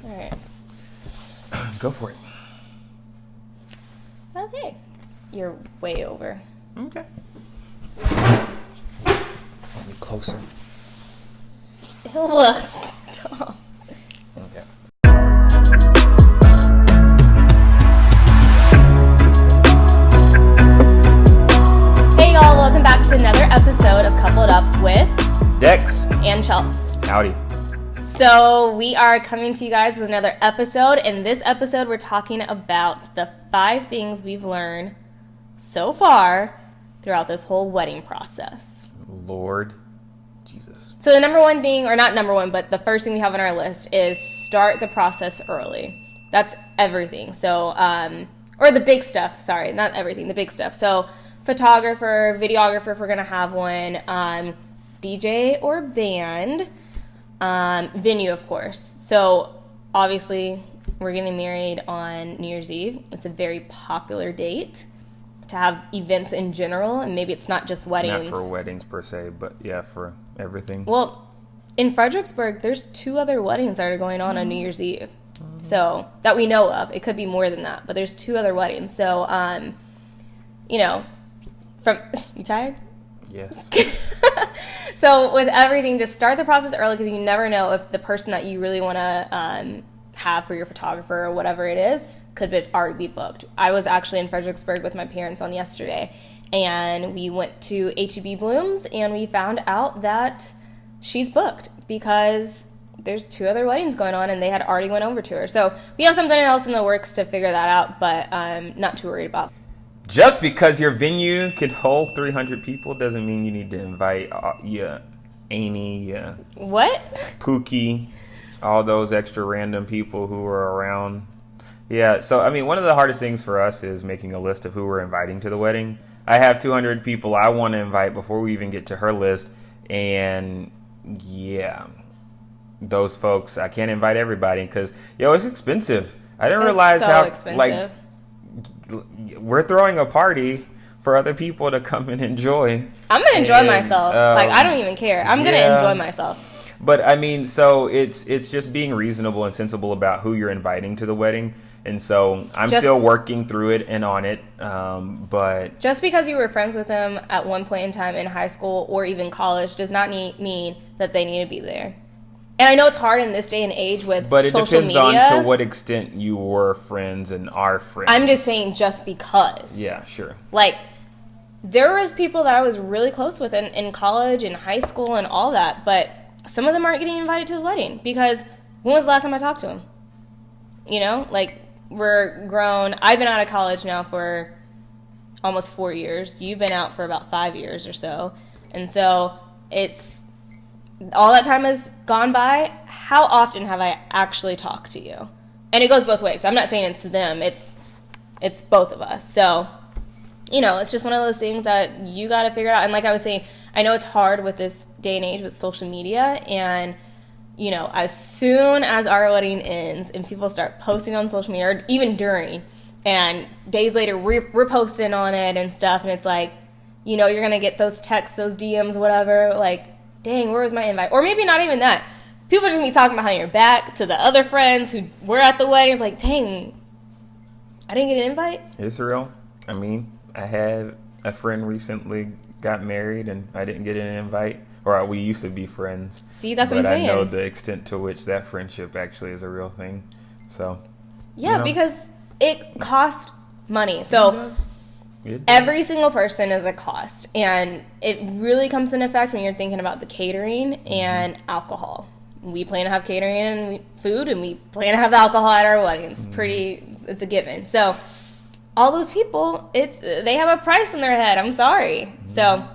All right. Go for it. Okay. You're way over. Okay. Let me closer. Stop. Okay. Hey y'all, welcome back to another episode of Coupled Up with Dex and Chels. Howdy. So we are coming to you guys with another episode. In this episode, we're talking about the 5 things we've learned so far throughout this whole wedding process. Lord Jesus. So the number one thing, or not number one, but the first thing we have on our list is start the process early. That's everything. So, or the big stuff, sorry, not everything, the big stuff. So photographer, videographer, if we're going to have one, DJ or band, venue, of course. So obviously we're getting married on New Year's Eve. It's a very popular date to have events in general, and maybe it's not just weddings. Not for weddings per se, but yeah, for everything. Well, in Fredericksburg, there's 2 other weddings that are going on New Year's Eve. So, that we know of. It could be more than that, but there's 2 other weddings. So, you tired? Yes. So, with everything, just start the process early because you never know if the person that you really want to have for your photographer or whatever it is could already be booked. I was actually in Fredericksburg with my parents on yesterday, and we went to H-E-B Bloom's, and we found out that she's booked because there's 2 other weddings going on, and they had already went over to her. So we have something else in the works to figure that out, but I'm not too worried about. Just because your venue could hold 300 people doesn't mean you need to invite Amy, What? Pookie, all those extra random people who are around. Yeah, so, I mean, one of the hardest things for us is making a list of who we're inviting to the wedding. I have 200 people I want to invite before we even get to her list, and, yeah, those folks, I can't invite everybody because, it's expensive. I didn't realize so how, expensive. We're throwing a party for other people to come and enjoy. I'm going to enjoy myself. I don't even care. I'm going to enjoy myself. But, I mean, so it's just being reasonable and sensible about who you're inviting to the wedding. And so I'm still working through it and on it. But just because you were friends with them at one point in time in high school or even college does not mean that they need to be there. And I know it's hard in this day and age with social media. But it depends on to what extent you were friends and are friends. I'm just saying just because. Yeah, sure. Like, there was people that I was really close with in college and high school and all that. But some of them aren't getting invited to the wedding because when was the last time I talked to them? We're grown. I've been out of college now for almost 4 years. You've been out for about 5 years or so. And so it's all that time has gone by. How often have I actually talked to you? And it goes both ways. I'm not saying it's them. It's both of us. So, it's just one of those things that you got to figure out. And like I was saying, I know it's hard with this day and age with social media. And, as soon as our wedding ends and people start posting on social media, or even during, and days later we're posting on it and stuff, and it's like, you're going to get those texts, those DMs, whatever, like, dang, where was my invite? Or maybe not even that. People are just going to be talking behind your back to the other friends who were at the wedding. It's like, dang, I didn't get an invite? It's real. I mean, I had a friend recently got married and I didn't get an invite. Or we used to be friends. See, that's what I'm saying. But I know the extent to which that friendship actually is a real thing. So, yeah, because it costs money. So every single person is a cost. And it really comes into effect when you're thinking about the catering and alcohol. We plan to have catering and food, and we plan to have the alcohol at our wedding. It's a given. So all those people, they have a price in their head. I'm sorry. So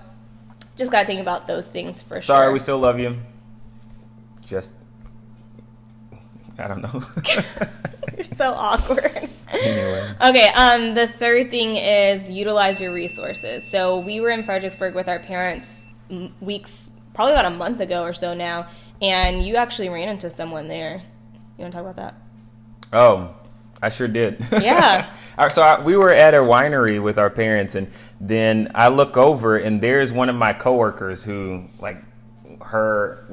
just got to think about those things for sure. Sorry, we still love you. Just, I don't know. You're so awkward. Anyway. Okay, the third thing is utilize your resources. So we were in Fredericksburg with our parents probably about a month ago or so now, and you actually ran into someone there. You want to talk about that? Oh, I sure did. Yeah. So we were at a winery with our parents, and then I look over, and there's one of my coworkers who, her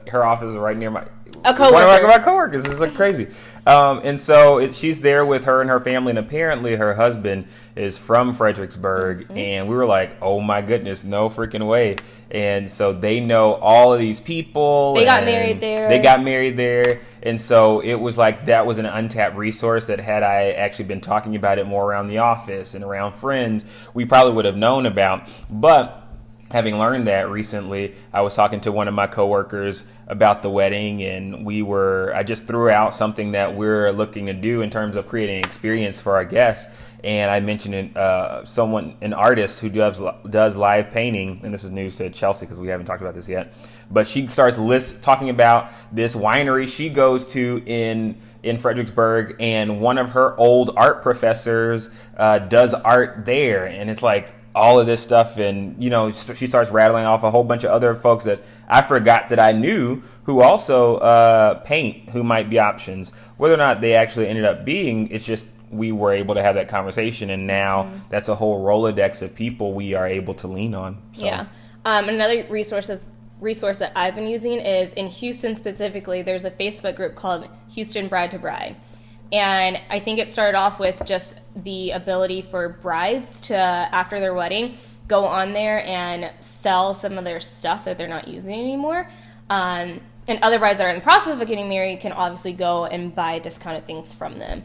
her office is right near my coworker. One of my coworkers. This is like crazy. And so she's there with her and her family, and apparently her husband is from Fredericksburg. And we were like, oh my goodness, no freaking way. And so they know all of these people. They got married there. And so it was like that was an untapped resource that had I actually been talking about it more around the office and around friends, we probably would have known about. But having learned that recently, I was talking to one of my coworkers about the wedding, and I just threw out something that we're looking to do in terms of creating an experience for our guests. And I mentioned an artist who does live painting, and this is news to Chelsea because we haven't talked about this yet. But she starts talking about this winery she goes to in Fredericksburg, and one of her old art professors does art there, and it's like all of this stuff. And she starts rattling off a whole bunch of other folks that I forgot that I knew who also paint, who might be options. Whether or not they actually ended up being, it's just we were able to have that conversation, and now that's a whole Rolodex of people we are able to lean on. So. Yeah. Another resource that I've been using is in Houston specifically. There's a Facebook group called Houston Bride to Bride. And I think it started off with just the ability for brides to, after their wedding, go on there and sell some of their stuff that they're not using anymore. And other brides that are in the process of getting married can obviously go and buy discounted things from them.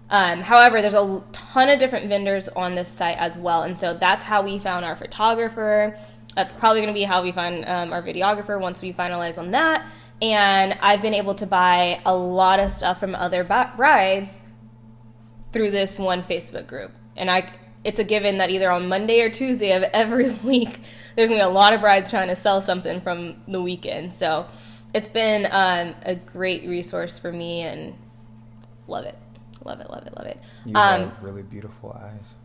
However, there's a ton of different vendors on this site as well. And so that's how we found our photographer. That's probably going to be how we find our videographer once we finalize on that. And I've been able to buy a lot of stuff from other brides through this one Facebook group. And it's a given that either on Monday or Tuesday of every week, there's going to be a lot of brides trying to sell something from the weekend. So it's been a great resource for me, and love it. Love it, love it, love it. You have really beautiful eyes.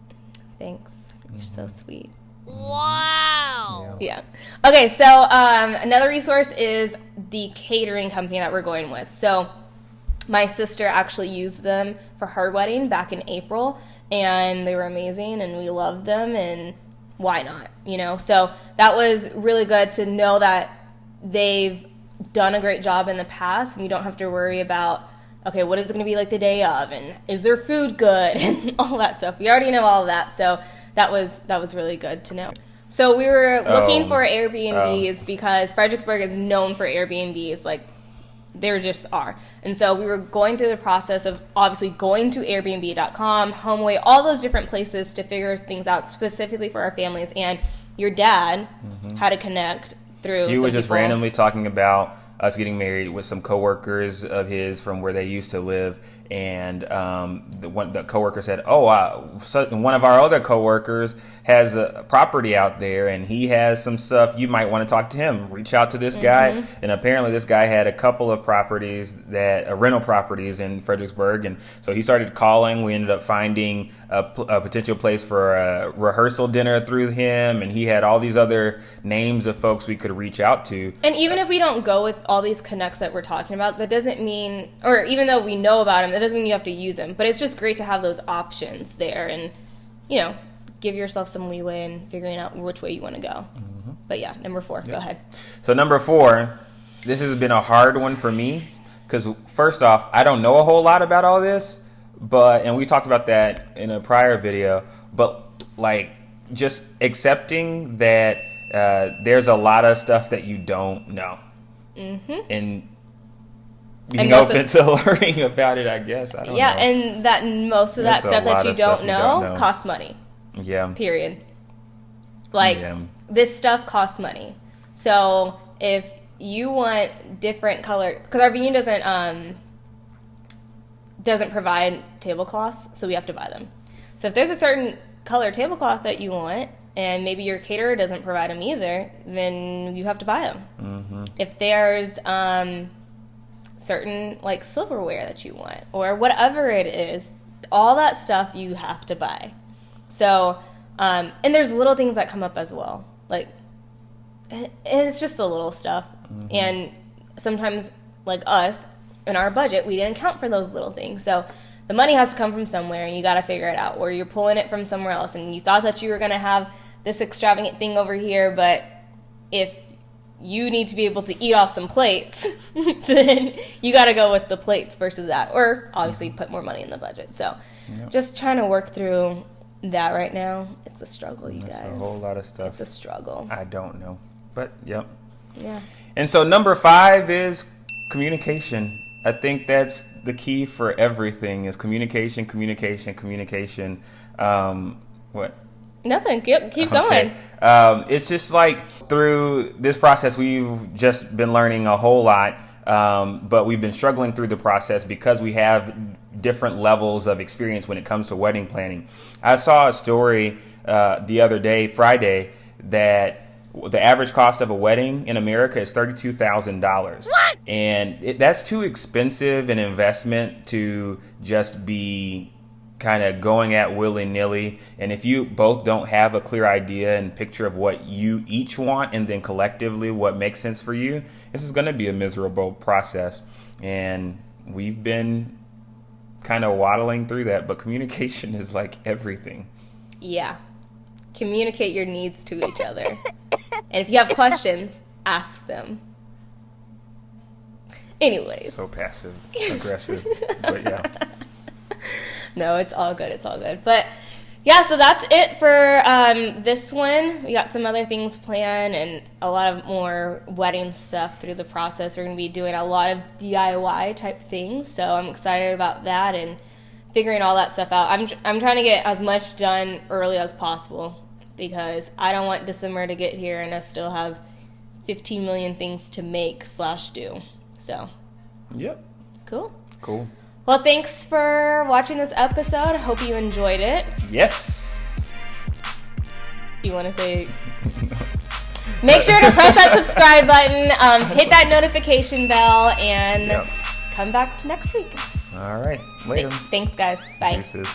Thanks. You're so sweet. Wow. Yeah. Okay, so another resource is the catering company that we're going with. So my sister actually used them for her wedding back in April, and they were amazing, and we loved them, and why not, So that was really good to know that they've done a great job in the past, and you don't have to worry about, okay, what is it going to be like the day of, and is their food good, and all that stuff. We already know all of that, so that was really good to know. So we were looking for Airbnbs because Fredericksburg is known for Airbnbs, like there just are. And so we were going through the process of obviously going to Airbnb.com, HomeAway, all those different places to figure things out specifically for our families. And your dad had to connect through. He was just randomly talking about us getting married with some coworkers of his from where they used to live, and the coworker said, one of our other coworkers has a property out there, and he has some stuff. You might want to talk to him. Reach out to this guy. And apparently this guy had a couple of properties rental properties in Fredericksburg, and so he started calling. We ended up finding a potential place for a rehearsal dinner through him, and he had all these other names of folks we could reach out to. And even if we don't go with all these connects that we're talking about, that doesn't mean, or even though we know about them, that doesn't mean you have to use them. But it's just great to have those options there, and give yourself some leeway in figuring out which way you want to go. But yeah, number 4, go ahead. So number 4, this has been a hard one for me because first off, I don't know a whole lot about all this, and we talked about that in a prior video, but like just accepting that there's a lot of stuff that you don't know. And being open to learning about it, I guess. I don't know. And that most of that stuff that you don't know costs money. Yeah. Period. This stuff costs money. So if you want different color, because our venue doesn't provide tablecloths, so we have to buy them. So if there's a certain color tablecloth that you want, and maybe your caterer doesn't provide them either, then you have to buy them. If there's certain silverware that you want, or whatever it is, all that stuff you have to buy. So, and there's little things that come up as well. And it's just the little stuff. And sometimes, like us, in our budget, we didn't account for those little things. So the money has to come from somewhere, and you got to figure it out. Or you're pulling it from somewhere else, and you thought that you were going to have this extravagant thing over here, but if you need to be able to eat off some plates, then you got to go with the plates versus that. Or obviously put more money in the budget. So just trying to work through that right now. It's a struggle, you guys. A whole lot of stuff. It's a struggle. I don't know. But, yep. Yeah. And so number 5 is communication. I think that's the key for everything is communication. What? Nothing. Keep going. It's just like through this process, we've just been learning a whole lot, but we've been struggling through the process because we have different levels of experience when it comes to wedding planning. I saw a story the other day, Friday, that the average cost of a wedding in America is $32,000. What? And that's too expensive an investment to just be kind of going at willy-nilly. And if you both don't have a clear idea and picture of what you each want and then collectively what makes sense for you, this is going to be a miserable process. And we've been kind of waddling through that, but communication is like everything. Yeah. Communicate your needs to each other. And if you have questions, ask them. Anyways. So passive aggressive, but yeah. No, it's all good. It's all good. But yeah, so that's it for this one. We got some other things planned and a lot of more wedding stuff through the process. We're going to be doing a lot of DIY type things. So I'm excited about that and figuring all that stuff out. I'm trying to get as much done early as possible because I don't want December to get here and us still have 15 million things to make / do. So. Yep. Cool. Well, thanks for watching this episode. I hope you enjoyed it. Yes. You want to say? Make sure to press that subscribe button, hit that notification bell, and come back next week. All right. Later. Thanks, guys. Bye. Deuces.